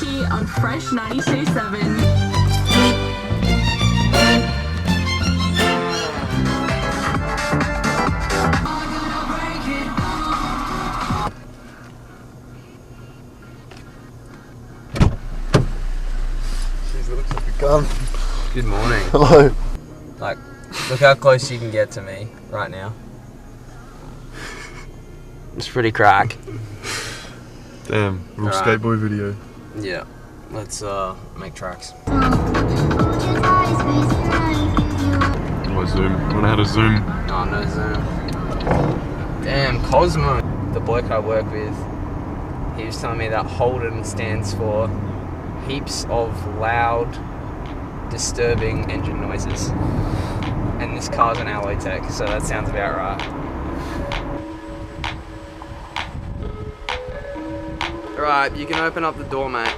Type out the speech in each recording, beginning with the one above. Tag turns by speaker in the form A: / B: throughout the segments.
A: T on Fresh 96.7.
B: Jeez, it looks like a gun.
C: Good morning.
B: Hello.
C: Like, look how close you can get to me right now. It's pretty crack.
B: Damn, real
C: Alright.
B: skateboard video.
C: Yeah. Let's make tracks.
B: Oh, zoom. I don't know how to zoom.
C: Oh, no zoom. Damn, Cosmo. The bloke I work with, he was telling me that Holden stands for heaps of loud, disturbing engine noises. And this car's an alloy tech, so that sounds about right. Alright, you can open up the door, mate.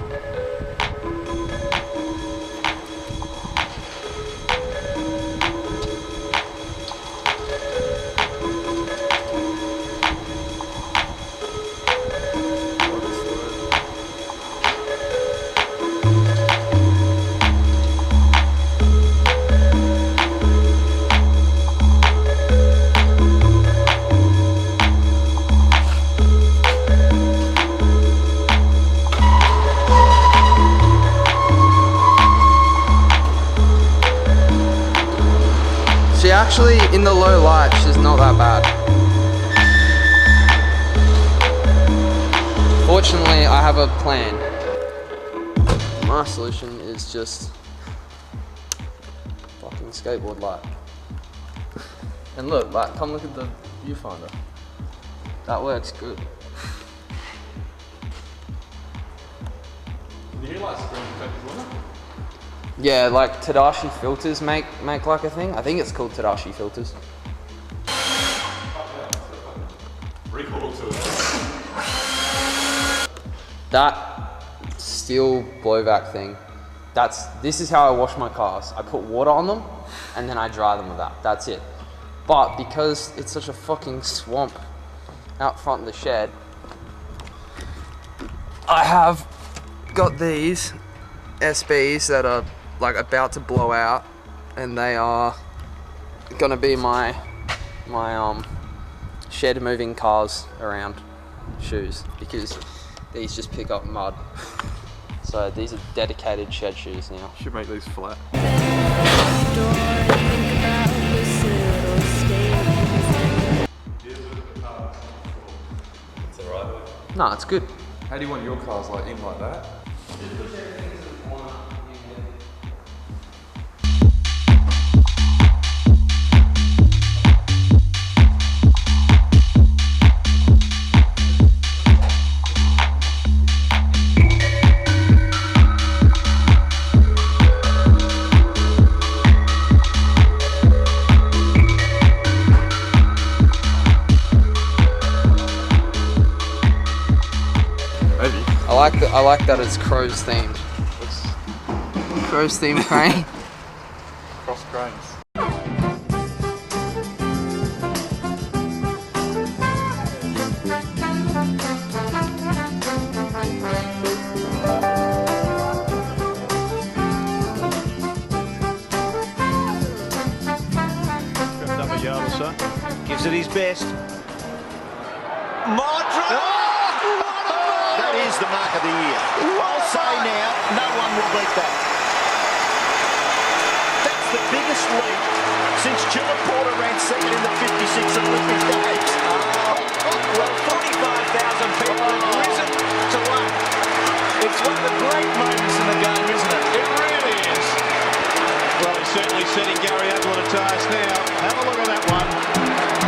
C: She actually, in the low light, she's not that bad. Fortunately, I have a plan. My solution is just fucking skateboard light. And look, like, come look at the viewfinder. That works good.
B: Do you like screen protectors on it?
C: Yeah, like Tadashi filters make like a thing. I think it's called Tadashi filters.
B: Recoil to it.
C: That steel blowback thing, this is how I wash my cars. I put water on them and then I dry them with that. That's it. But because it's such a fucking swamp out front of the shed, I have got these SBs that are like about to blow out, and they are gonna be my shed moving cars around shoes, because these just pick up mud. So these are dedicated shed shoes now.
B: Should make these flat. It's alright.
C: No, it's good.
B: How do you want your cars like in like that?
C: I like that it's Crows themed. Crows themed crane.
B: Cross cranes.
D: Tripped up a yard or so. Gives it his best. Modric! That is the mark of the year. I'll say now, no one will beat that. That's the biggest leap since Stuart Porter ran second in the 56 Olympic Games. Well, 45,000 people have risen to one. It's one of the great moments in the game, isn't it? It really is. Well, he's certainly setting Gary Ablett a task now. Have a look at that one.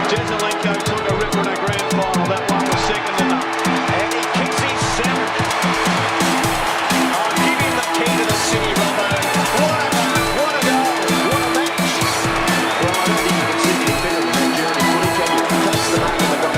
D: Jezelenko took a rip in a grand final. That one was second to none. And he kicks his seventh. Oh, give him the key to the city, Robbo. What a goal, what a goal, what a match. Well, I don't think you can see any better than that Jeremy footy, can you? Takes the mark of the goal.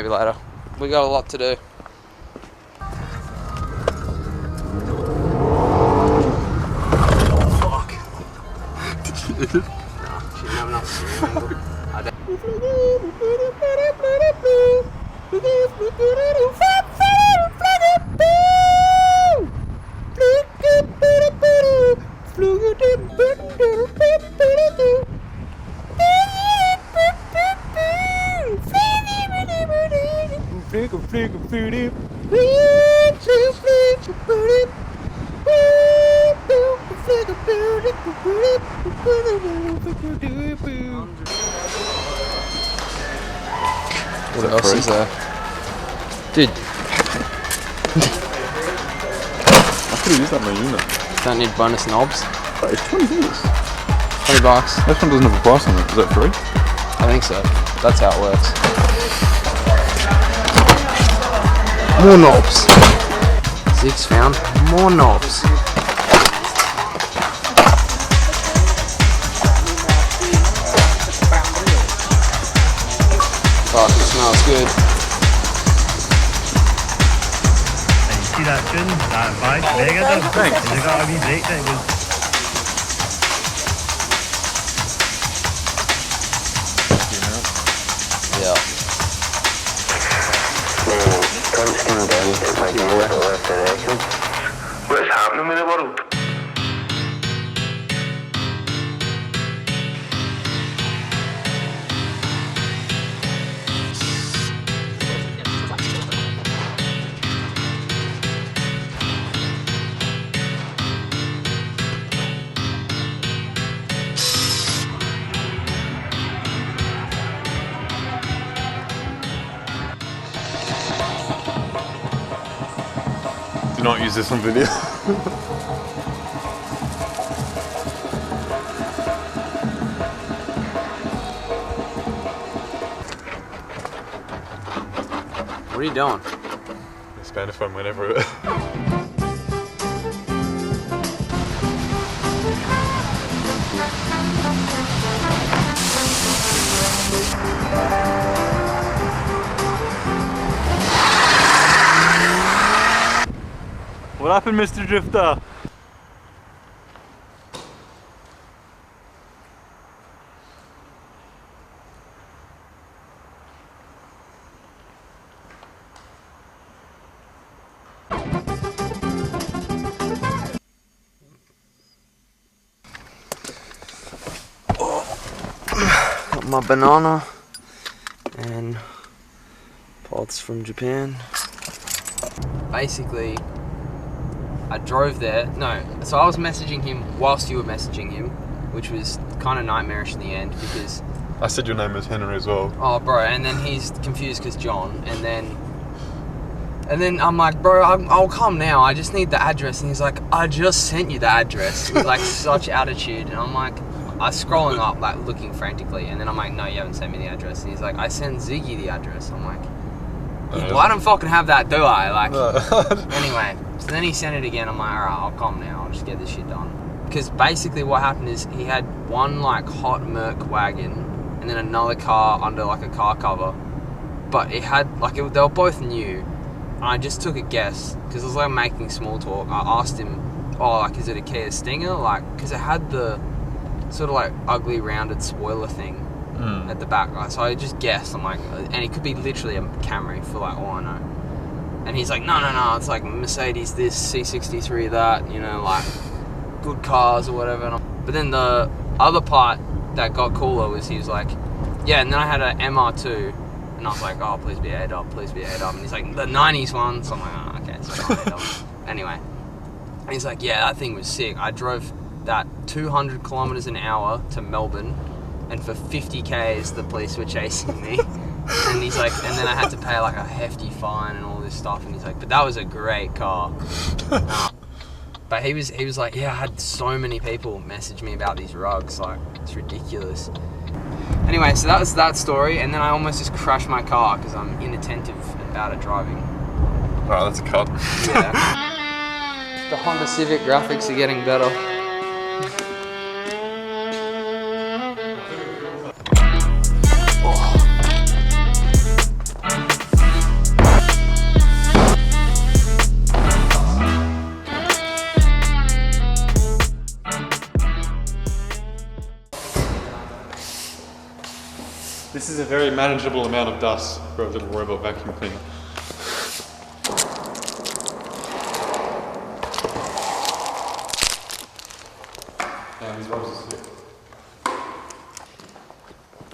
C: maybe later. We got a lot to do. Fuck. No, she didn't have enough steering angle. I don't. What else is there? Dude,
B: I could have used that in my unit.
C: don't need bonus knobs.
B: But it's $20.
C: $20.
B: This one doesn't have a price on it. Is that free?
C: I think so. That's how it works. More knobs. Zig's found more knobs. Fuck, it smells good.
A: See that tune? That vibe? Mega though.
B: Thanks.
A: Has it got a wee break that goes?
C: Yeah.
E: What's happening with the world?
B: Do not use this on video.
C: What are you doing?
B: Expand if I'm whenever.
A: What happened, Mr. Drifter?
C: Got my banana and pots from Japan. Basically, I drove there. No, so I was messaging him whilst you were messaging him, which was kind of nightmarish in the end because,
B: I said your name was Henry as well.
C: oh bro, and then he's confused because John, and then I'm like, bro, I'll come now. I just need the address, and he's like, I just sent you the address with like such attitude, and I'm like, I was scrolling up like looking frantically, and then I'm like, no, you haven't sent me the address. And he's like, I sent Ziggy the address. I'm like, well, I don't fucking have that, do I? Like, anyway, so then he sent it again. I'm like, alright, I'll come now. I'll just get this shit done. Because basically what happened is he had one like hot Merc wagon and then another car under like a car cover. But it had, like, they were both new. And I just took a guess, because it was like making small talk. I asked him, oh, like, is it a Kia Stinger? Like, because it had the sort of like ugly rounded spoiler thing at the back, right? So I just guessed. I'm like, and it could be literally a Camry for like all I know. And he's like, no, it's like Mercedes this, C63 that, you know, like good cars or whatever. But then the other part that got cooler was he was like, yeah, and then I had an MR2, and I was like, oh, please be aired up, please be aired up. And he's like, the 90s one. So I'm like, oh, okay, so not aired up. Anyway, and he's like, yeah, that thing was sick. I drove that 200 kilometers an hour to Melbourne, and for 50 Ks the police were chasing me. And he's like, and then I had to pay like a hefty fine and all this stuff. And he's like, but that was a great car. But he was like, yeah, I had so many people message me about these rugs, like, it's ridiculous. Anyway, so that was that story, and then I almost just crashed my car because I'm inattentive about it driving.
B: Alright, that's a cut.
C: Yeah. The Honda Civic graphics are getting better.
B: This is a very manageable amount of dust for a little robot vacuum cleaner. Now these roses here.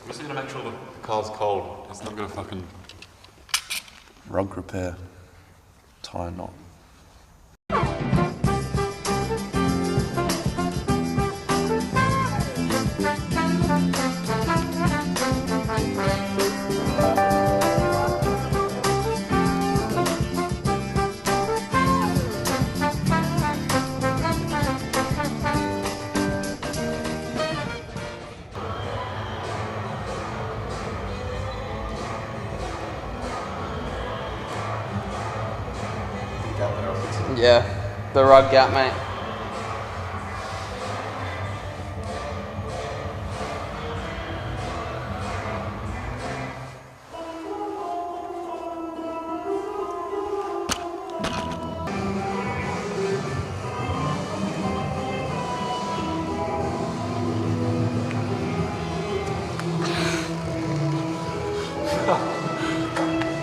B: I'm just gonna make sure the car's cold. It's not gonna fucking...
E: Rug repair. Tie knot.
C: Yeah, the rug gap, mate.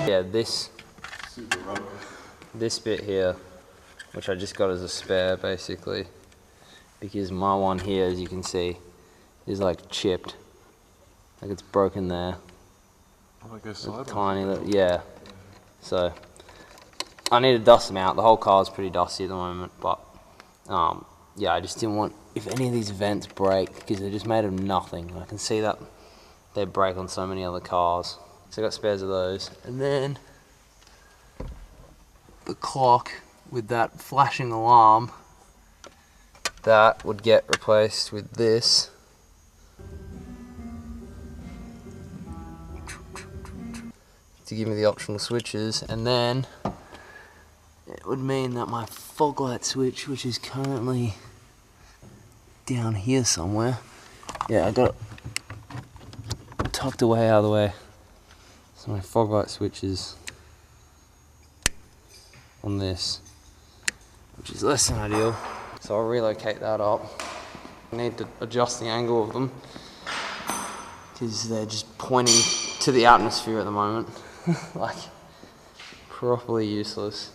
C: Yeah, this bit here, which I just got as a spare basically, because my one here, as you can see, is like chipped, like it's broken there.
B: Oh, I guess so.
C: Tiny little, yeah. So I need to dust them out. The whole car is pretty dusty at the moment, but yeah, I just didn't want, if any of these vents break, because they're just made of nothing. I can see that they break on so many other cars. So I got spares of those. And then the clock with that flashing alarm, that would get replaced with this. To give me the optional switches, and then it would mean that my fog light switch, which is currently down here somewhere, yeah, I got it tucked away out of the way. So my fog light switch is on this, which is less than ideal. So I'll relocate that up. I need to adjust the angle of them because they're just pointing to the atmosphere at the moment. Like, properly useless.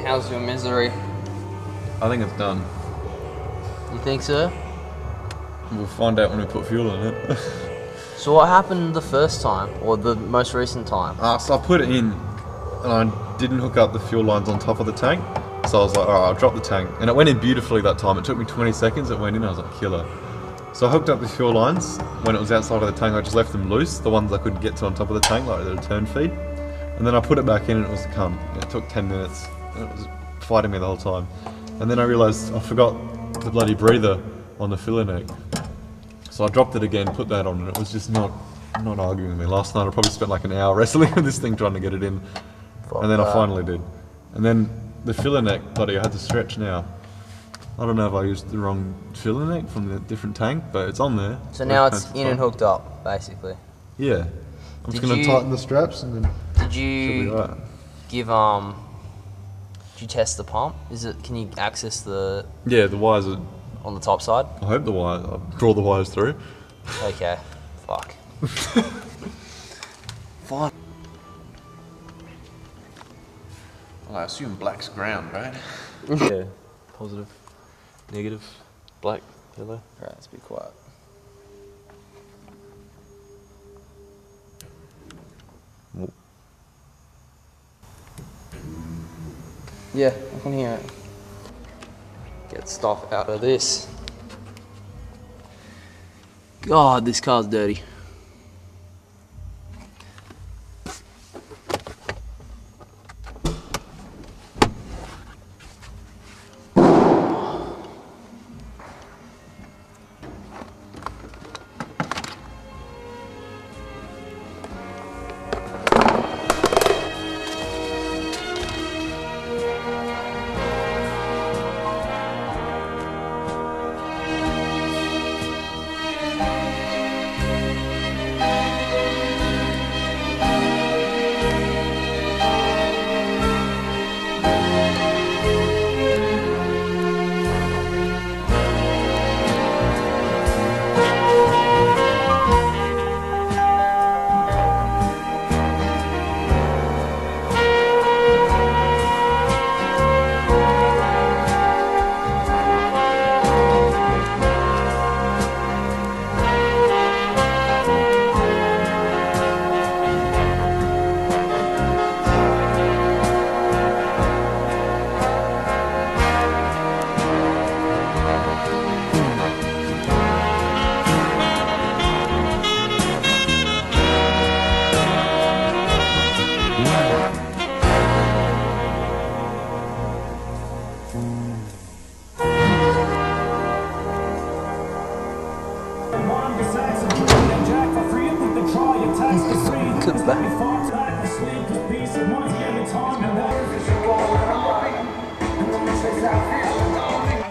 C: How's your misery?
B: I think it's done.
C: You think so?
B: We'll find out when we put fuel in it.
C: So what happened the first time, or the most recent time?
B: So I put it in, and I didn't hook up the fuel lines on top of the tank. So I was like, alright, I'll drop the tank. And it went in beautifully that time. It took me 20 seconds, it went in, I was like, killer. So I hooked up the fuel lines. When it was outside of the tank, I just left them loose, the ones I couldn't get to on top of the tank, like the return feed. And then I put it back in and it was a cunt. It took 10 minutes. And it was fighting me the whole time. And then I realised I forgot the bloody breather on the filler neck. So I dropped it again, put that on, and it was just not arguing with me. Last night I probably spent like an hour wrestling with this thing trying to get it in. And then I finally did. And then the filler neck, bloody, I had to stretch now. I don't know if I used the wrong filler neck from the different tank, but it's on there.
C: So now it's in and hooked up, basically.
B: Yeah. I'm just going to tighten the straps and then
C: Did you
B: right.
C: give did you test the pump? Can you access the
B: Yeah, the wires are,
C: on the top side?
B: I hope the wires, I'll draw the wires through.
C: Okay. Fuck. Fuck.
E: Well, I assume black's ground, right?
F: Yeah. Positive, negative, black, yellow.
C: Alright, let's be quiet. Yeah, I can hear it. Get stuff out of this. God, this car's dirty.
G: I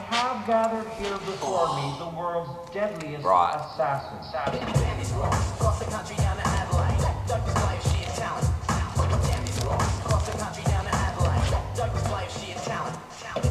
G: have gathered here before me the world's deadliest
C: Right.
G: assassin.